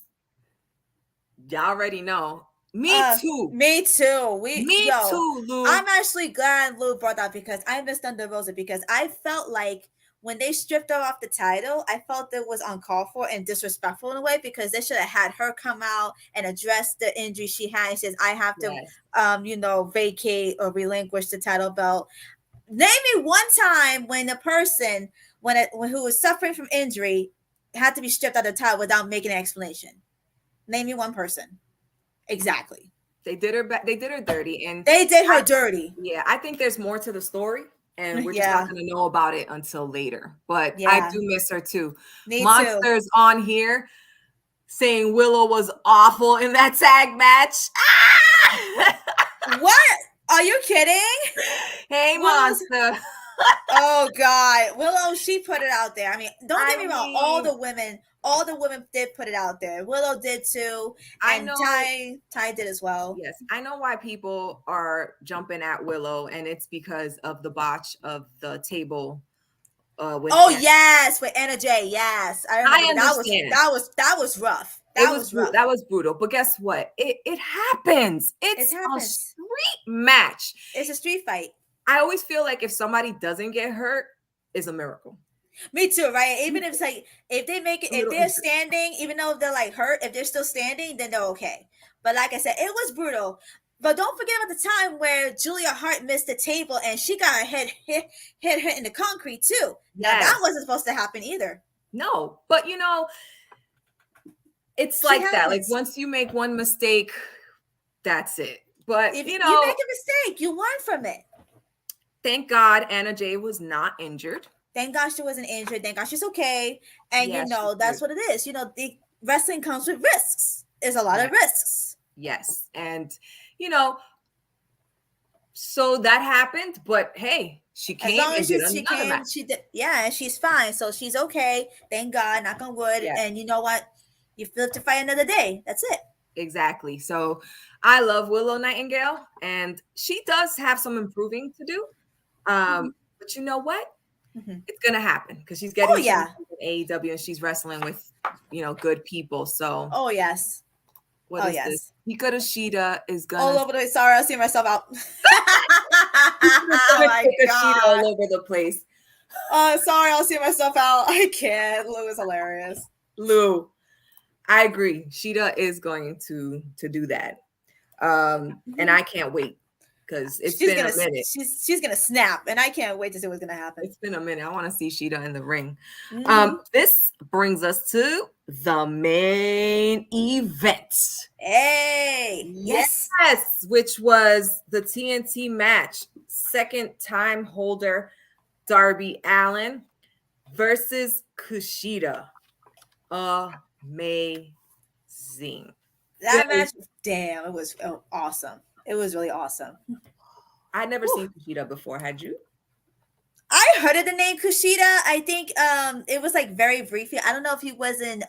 y'all already know. Me too. Me too. Me too, Lou. I'm actually glad Lou brought that, because I miss Thunder Rosa, because I felt like when they stripped her off the title, I felt it was uncalled for and disrespectful in a way, because they should have had her come out and address the injury she had. She says, I have to, vacate or relinquish the title belt. Name me one time when a person, who was suffering from injury, had to be stripped out of the title without making an explanation. Name me one person. Exactly. They did her dirty, and they did her dirty. Yeah, I think there's more to the story, and we're just not going to know about it until later. But I do miss her too. Monsters on here saying Willow was awful in that tag match. What? Are you kidding? Hey, Monster. Oh God, Willow, she put it out there. I mean, don't get me wrong. All the women did put it out there. Willow did too, and Ty did as well. Yes, I know why people are jumping at Willow, and it's because of the botch of the table. With yes, with Anna Jay. Yes, I remember. That was rough. That was brutal. But guess what? It happens. It's a street match. It's a street fight. I always feel like if somebody doesn't get hurt, it's a miracle. Me too, right? Even if it's like, if they make it, if they're standing, even though they're like hurt, if they're still standing, then they're okay. But like I said, it was brutal. But don't forget about the time where Julia Hart missed the table and she got her head hit in the concrete too. Now that wasn't supposed to happen either. No, but it's like that. Like once you make one mistake, that's it. But if you make a mistake, you learn from it. Thank God Anna Jay was not injured. Thank God she wasn't injured. Thank God she's okay. And that's what it is. The wrestling comes with risks. There's a lot of risks. Yes. And so that happened, but hey, she came and did another match. She did, and she's fine. So she's okay. Thank God, knock on wood. Yeah. And you know what? You live to fight another day. That's it. Exactly. So I love Willow Nightingale, and she does have some improving to do. But you know what? Mm-hmm. It's gonna happen because she's getting AEW and she's wrestling with good people. So yes. What is this? Hikaru Shida is gonna all over the place. Sorry, I see myself out. Oh my God. Shida all over the place. Sorry, I'll see myself out. I can't. Lou is hilarious. Lou, I agree. Shida is going to do that. And I can't wait. Because she's been a minute. She's gonna snap, and I can't wait to see what's gonna happen. It's been a minute. I want to see Shida in the ring. This brings us to the main event. Hey, yes, which was the TNT match. Second time holder Darby Allin versus Kushida. Amazing. That match, damn, it was awesome. It was really awesome. I'd never seen Kushida before. Had you? I heard of the name Kushida. I think it was like very briefly. I don't know if he was in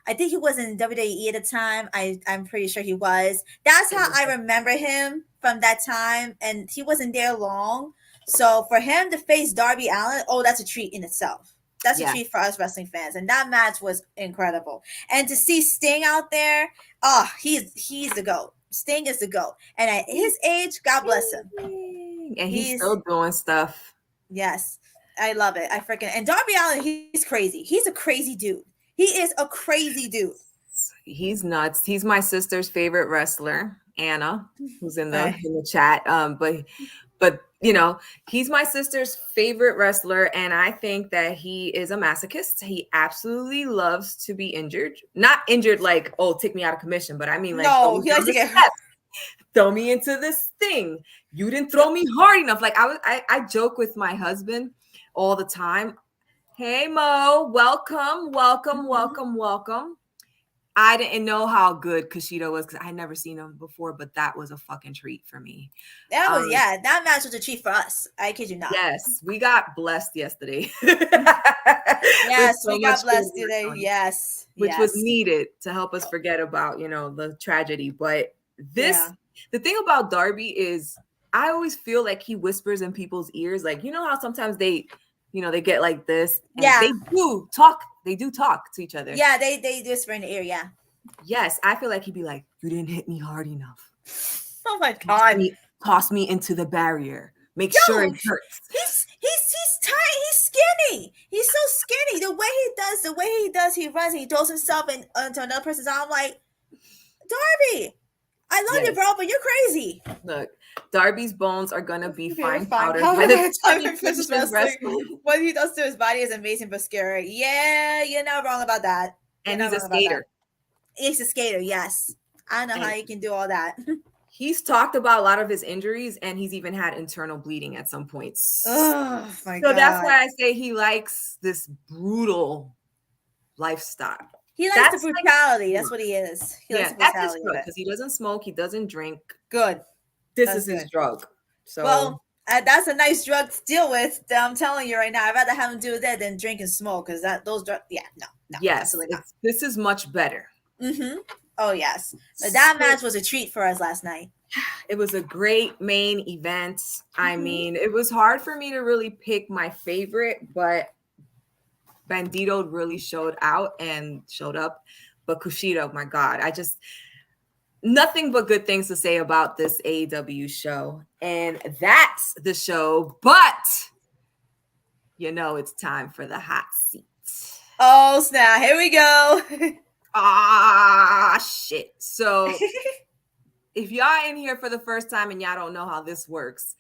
I think he was in WWE at the time. I'm pretty sure he was. That's how I remember him from that time, and he wasn't there long. So for him to face Darby Allin, oh, that's a treat in itself. That's a treat for us wrestling fans, and that match was incredible. And to see Sting out there, oh, he's the GOAT. Sting is the GOAT, and at his age, God bless him. And he's still doing stuff. Yes, I love it. I freaking and Darby Allin, he's crazy. He's a crazy dude. He is a crazy dude. He's nuts. He's my sister's favorite wrestler, Anna, who's in the chat. But you know, he's my sister's favorite wrestler, and I think that he is a masochist. He absolutely loves to be injured. Not injured like, oh, take me out of commission, but I mean like, no, he likes to get hurt. Throw me into this thing. You didn't throw me hard enough. Like I joke with my husband all the time. Hey Mo, welcome. I didn't know how good Kushida was because I had never seen him before, but that was a fucking treat for me. That was that match was a treat for us. I kid you not. Yes, we got blessed yesterday. Yes, we got blessed today. Yes, which was needed to help us forget about the tragedy. But the thing about Darby is, I always feel like he whispers in people's ears, like how sometimes they get like this. And they do talk. They do talk to each other. Yeah, they whisper in the ear. Yeah. Yes, I feel like he'd be like, "You didn't hit me hard enough. Oh my god! Toss me into the barrier. Make sure it hurts." He's tight. He's skinny. He's so skinny. The way he does, he runs. He throws himself into another person's arm. I'm like, Darby, I love you, bro, but you're crazy. Look, Darby's bones are gonna be fine powder by the time he finishes wrestling. What he does to his body is amazing but scary. Yeah, you're not wrong about that. And he's a skater. He's a skater, yes. I don't know how he can do all that. He's talked about a lot of his injuries, and he's even had internal bleeding at some points. Oh my God. So that's why I say he likes this brutal lifestyle. He likes the brutality. That's what he is. He likes the that's his drug, because he doesn't smoke, he doesn't drink. Good. This is his drug. So well, that's a nice drug to deal with. I'm telling you right now, I'd rather have him do that than drink and smoke, because those drugs. Yeah, no. Yes, this is much better. Mm-hmm. Oh yes, but that match was a treat for us last night. It was a great main event. I mean, it was hard for me to really pick my favorite, but Bandito really showed up. But Kushida, my God, nothing but good things to say about this AEW show. And that's the show, but it's time for the hot seat. Oh snap, here we go. Shit. So if y'all in here for the first time and y'all don't know how this works,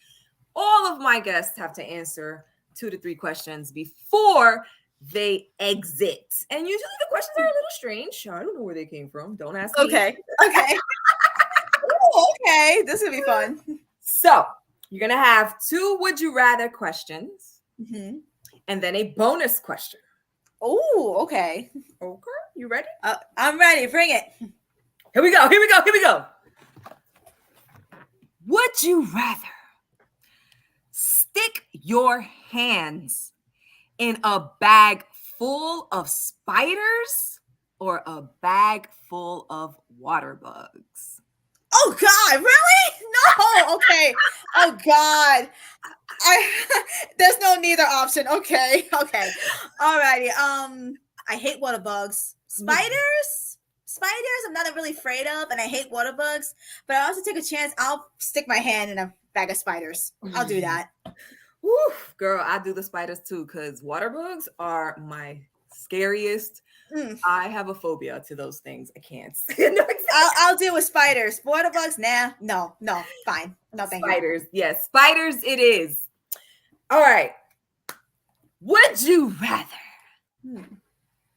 all of my guests have to answer 2 to 3 questions before they exit. And usually the questions are a little strange. I don't know where they came from. Don't ask me. Okay. Ooh, okay. This will be fun. So you're going to have 2 would you rather questions and then a bonus question. Oh, okay. Okay. You ready? I'm ready. Bring it. Here we go. Would you rather stick your hands in a bag full of spiders or a bag full of water bugs? Oh God, really? No. Okay. Oh God. There's no neither option. Okay. Alrighty. I hate water bugs. Spiders, I'm not really afraid of, and I hate water bugs, but I also take a chance. I'll stick my hand in a bag of spiders. I'll do that. Woo, girl, I do the spiders too, because water bugs are my scariest. I have a phobia to those things. I can't. I'll deal with spiders. Water bugs, nah, no, fine. No, thank you. Spiders, yes, spiders it is. All right. Would you rather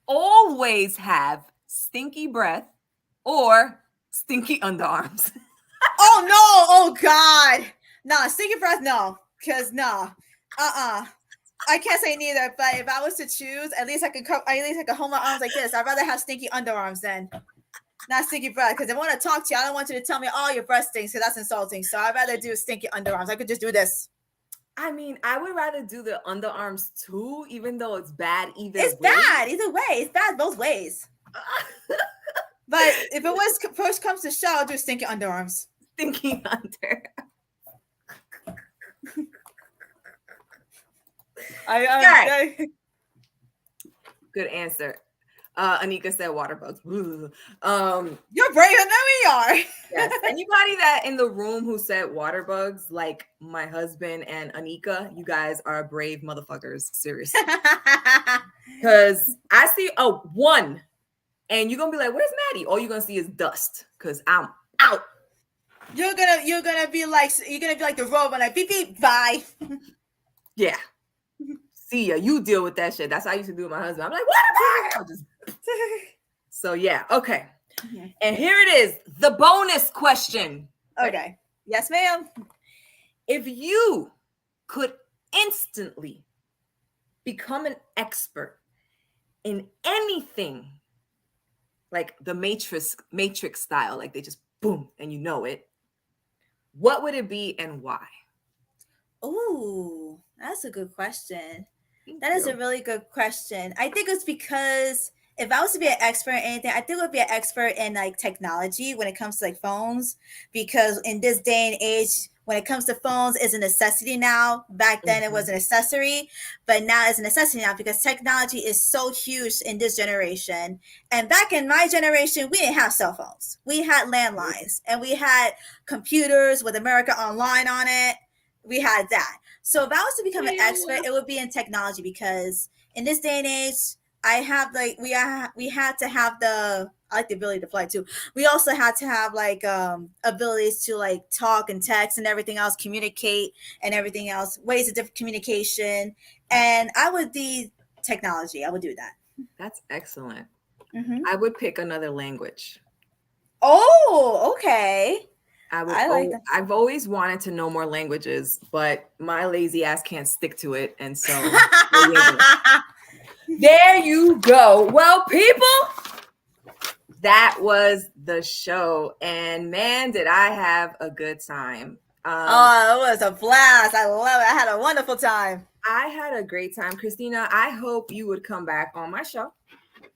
always have stinky breath or stinky underarms? Oh no! Oh God! Nah, stinky breath, no. Cause no. I can't say neither, but if I was to choose, at least I could hold my arms like this. I'd rather have stinky underarms than not stinky breath. Because if I want to talk to you, I don't want you to tell me, oh, your breath stinks, because that's insulting. So I'd rather do stinky underarms. I could just do this. I mean, I would rather do the underarms too, even though it's bad either It's way. bad either way. It's bad both ways. But if it was push comes to shove, I'll do stinky underarms. Stinky under. Good answer. Anika said water bugs. You're braver than we are. Yes. Anybody that in the room who said water bugs, like my husband and Anika, you guys are brave motherfuckers. Seriously. Because I see one, and you're gonna be like, "Where's Maddy?" All you're gonna see is dust. Because I'm out. You're gonna be like the robot, like beep beep, bye. Yeah. See ya. You deal with that shit. That's how I used to do with my husband. I'm like, water bugs. So yeah, okay. Mm-hmm. And here it is, the bonus question. Okay. Yes, ma'am. If you could instantly become an expert in anything, like the Matrix style, like they just boom and you know it, what would it be and why? Ooh, that's a good question. That is a really good question. I think it's because if I was to be an expert in anything, I think I would be an expert in like technology when it comes to like phones, because in this day and age, when it comes to phones, it's a necessity now. Back then it was an accessory, but now it's a necessity now because technology is so huge in this generation. And back in my generation, we didn't have cell phones. We had landlines and we had computers with America Online on it. We had that. So if I was to become an expert, it would be in technology, because in this day and age, we had to have the ability to fly too. We also had to have like abilities to like talk and text and everything else, communicate and everything else, ways of different communication. And I would do technology. I would do that. That's excellent. Mm-hmm. I would pick another language. Oh, okay. I've always wanted to know more languages, but my lazy ass can't stick to it. And so there you go. Well, people, that was the show. And man, did I have a good time. It was a blast. I love it. I had a wonderful time. I had a great time. Christina, I hope you would come back on my show.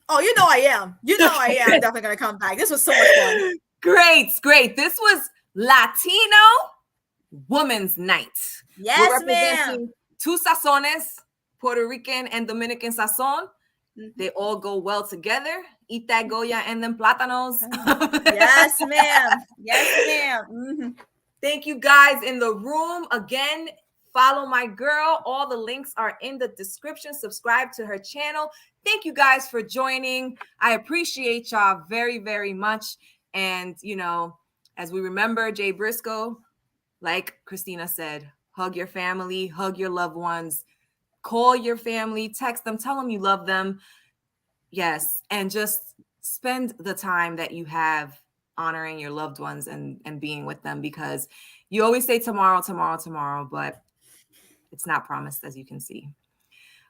Oh, you know I am. I am definitely going to come back. This was so much fun. Great. This was Latino Women's Night. Yes, we're representing two sazones, Puerto Rican and Dominican sazon. Mm-hmm. They all go well together. Eat that Goya and them plátanos. Yes, ma'am. Yes, ma'am. Mm-hmm. Thank you guys in the room. Again, follow my girl. All the links are in the description. Subscribe to her channel. Thank you guys for joining. I appreciate y'all very, very much. And, as we remember Jay Briscoe, like Christina said, hug your family, hug your loved ones, call your family, text them, tell them you love them. Yes. And just spend the time that you have honoring your loved ones and being with them, because you always say tomorrow, but it's not promised, as you can see.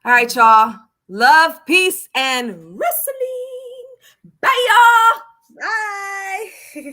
All right, y'all. Love, peace, and wrestling. Bye, y'all. Bye.